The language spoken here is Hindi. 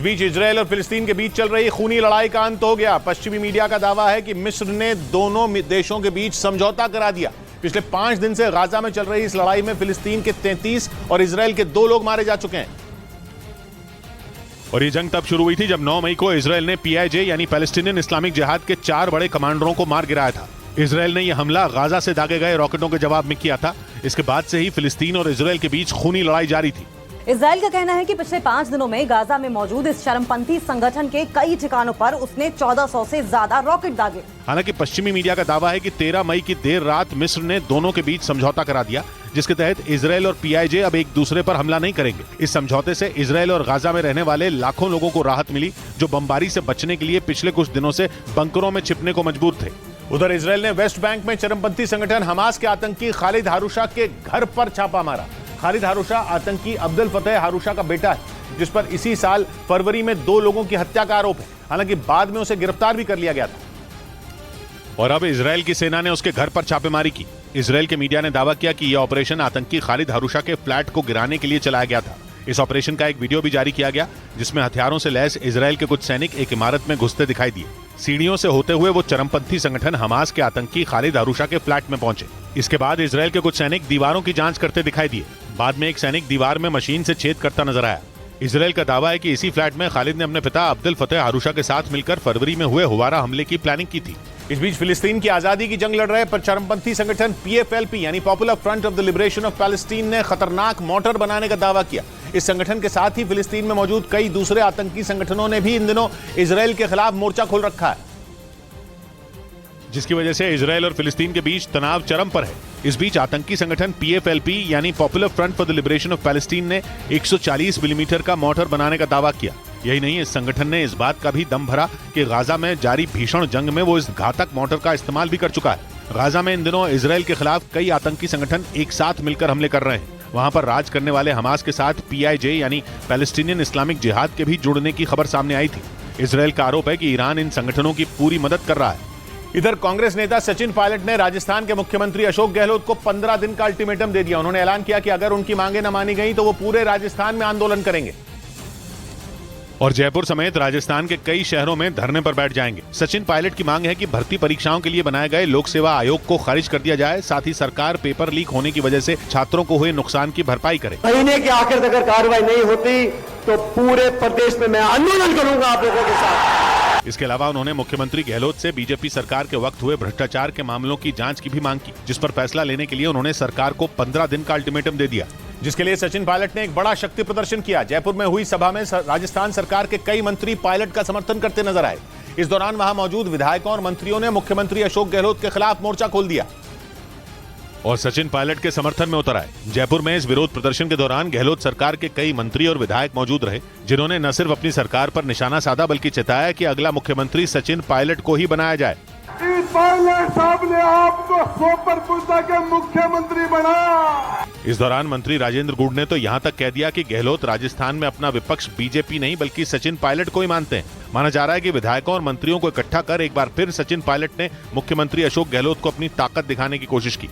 बीच इजरायल और फिलिस्तीन के बीच चल रही खूनी लड़ाई का अंत हो गया। पश्चिमी मीडिया का दावा है कि मिस्र ने दोनों देशों के बीच समझौता करा दिया। पिछले 5 दिन से गाजा में चल रही इस लड़ाई में फिलिस्तीन के 33 और इजरायल के 2 लोग मारे जा चुके हैं। और ये जंग तब शुरू हुई थी जब 9 मई को इजरायल ने PIJ यानी पैलेस्टीनियन इस्लामिक जिहाद के 4 बड़े कमांडरों को मार गिराया था। इजरायल ने यह हमला गाजा से दागे गए रॉकेटों के जवाब में किया था। इसके बाद से ही फिलिस्तीन और इजरायल के बीच खूनी लड़ाई जारी थी। इजरायल का कहना है कि पिछले 5 दिनों में गाजा में मौजूद इस चरमपंथी संगठन के कई ठिकानों पर उसने 1400 से ज्यादा रॉकेट दागे। हालांकि पश्चिमी मीडिया का दावा है कि 13 मई की देर रात मिस्र ने दोनों के बीच समझौता करा दिया, जिसके तहत इजरायल और PIJ अब एक दूसरे पर हमला नहीं करेंगे। इस समझौते से इजरायल और गाजा में रहने वाले लाखों लोगों को राहत मिली, जो बमबारी से बचने के लिए पिछले कुछ दिनों से बंकरों में छिपने को मजबूर थे। उधर इजरायल ने वेस्ट बैंक में चरमपंथी संगठन हमास के आतंकी खालिद हारूशा के घर पर छापा मारा। खालिद हारूशा आतंकी अब्दुल फतेह हारूशा का बेटा है, जिस पर इसी साल फरवरी में 2 लोगों की हत्या का आरोप है। हालांकि बाद में उसे गिरफ्तार भी कर लिया गया था। और अब इजरायल की सेना ने उसके घर पर छापेमारी की। इजरायल के मीडिया ने दावा किया कि यह ऑपरेशन आतंकी खालिद हारूशा के फ्लैट को गिराने के लिए चलाया गया था। इस ऑपरेशन का एक वीडियो भी जारी किया गया, जिसमें हथियारों से लैस इजरायल के कुछ सैनिक एक इमारत में घुसते दिखाई दिए। सीढ़ियों से होते हुए वो चरमपंथी संगठन हमास के आतंकी खालिद हारूशा के फ्लैट में पहुंचे। इसके बाद इजरायल के कुछ सैनिक दीवारों की जांच करते दिखाई दिए। बाद में एक सैनिक दीवार में मशीन से छेद करता नजर आया। इजरायल का दावा है कि इसी फ्लैट में खालिद ने अपने पिता अब्दुल फतेह हारूशा के साथ मिलकर फरवरी में हुए हुवारा हमले की प्लानिंग की थी। इस बीच फिलिस्तीन की आजादी की जंग लड़ रहे पर चरमपंथी संगठन PFLP यानी popular front of the liberation of Palestine ने खतरनाक मोर्टार बनाने का दावा किया। इस संगठन के साथ ही फिलिस्तीन में मौजूद कई दूसरे आतंकी संगठनों ने भी इन दिनों इजरायल के खिलाफ मोर्चा खोल रखा है, जिसकी वजह से इजरायल और फिलिस्तीन के बीच तनाव चरम पर है। इस बीच आतंकी संगठन PFLP यानी popular front for the liberation of Palestine ने 140 मिलीमीटर का मोर्टार बनाने का दावा किया। यही नहीं, इस संगठन ने इस बात का भी दम भरा कि गाजा में जारी भीषण जंग में वो इस घातक मोर्टार का इस्तेमाल भी कर चुका है। गाजा में इन दिनों इजरायल के खिलाफ कई आतंकी संगठन एक साथ मिलकर हमले कर रहे हैं। वहां पर राज करने वाले हमास के साथ PIJ यानी पैलेस्टीनियन इस्लामिक जिहाद के भी जुड़ने की खबर सामने आई थी। इजरायल का आरोप है कि ईरान इन संगठनों की पूरी मदद कर रहा है। इधर कांग्रेस नेता सचिन पायलट ने राजस्थान के मुख्यमंत्री अशोक गहलोत को 15 दिन का अल्टीमेटम दे दिया। उन्होंने ऐलान किया कि अगर उनकी मांगे न मानी गई तो वो पूरे राजस्थान में आंदोलन करेंगे और जयपुर समेत राजस्थान के कई शहरों में धरने पर बैठ जाएंगे। सचिन पायलट की मांग है कि भर्ती परीक्षाओं के लिए बनाए गए लोक सेवा आयोग को खारिज कर दिया जाए। साथ ही सरकार पेपर लीक होने की वजह से छात्रों को हुए नुकसान की भरपाई करे। महीने के आखिर तक अगर कार्रवाई नहीं होती तो पूरे प्रदेश में मैं आंदोलन करूंगा आप लोगों के साथ। इसके अलावा उन्होंने मुख्यमंत्री गहलोत से बीजेपी सरकार के वक्त हुए भ्रष्टाचार के मामलों की जांच की भी मांग की, जिस पर फैसला लेने के लिए उन्होंने सरकार को 15 दिन का अल्टीमेटम दे दिया, जिसके लिए सचिन पायलट ने एक बड़ा शक्ति प्रदर्शन किया। जयपुर में हुई सभा में राजस्थान सरकार के कई मंत्री पायलट का समर्थन करते नजर आए। इस दौरान वहां मौजूद विधायकों और मंत्रियों ने मुख्यमंत्री अशोक गहलोत के खिलाफ मोर्चा खोल दिया और सचिन पायलट के समर्थन में उतर आए। जयपुर में इस विरोध प्रदर्शन के दौरान गहलोत सरकार के कई मंत्री और विधायक मौजूद रहे, जिन्होंने न सिर्फ अपनी सरकार पर निशाना साधा बल्कि चिताया कि अगला मुख्यमंत्री सचिन पायलट को ही बनाया जाए। पायलट साहब ने आपको सोपरपुर के मुख्यमंत्री बनाया। इस दौरान मंत्री राजेंद्र गुड़ ने तो यहाँ तक कह दिया कि गहलोत राजस्थान में अपना विपक्ष बीजेपी नहीं बल्कि सचिन पायलट को ही मानते हैं। माना जा रहा है कि विधायकों और मंत्रियों को इकट्ठा कर एक बार फिर सचिन पायलट ने मुख्यमंत्री अशोक गहलोत को अपनी ताकत दिखाने की कोशिश की।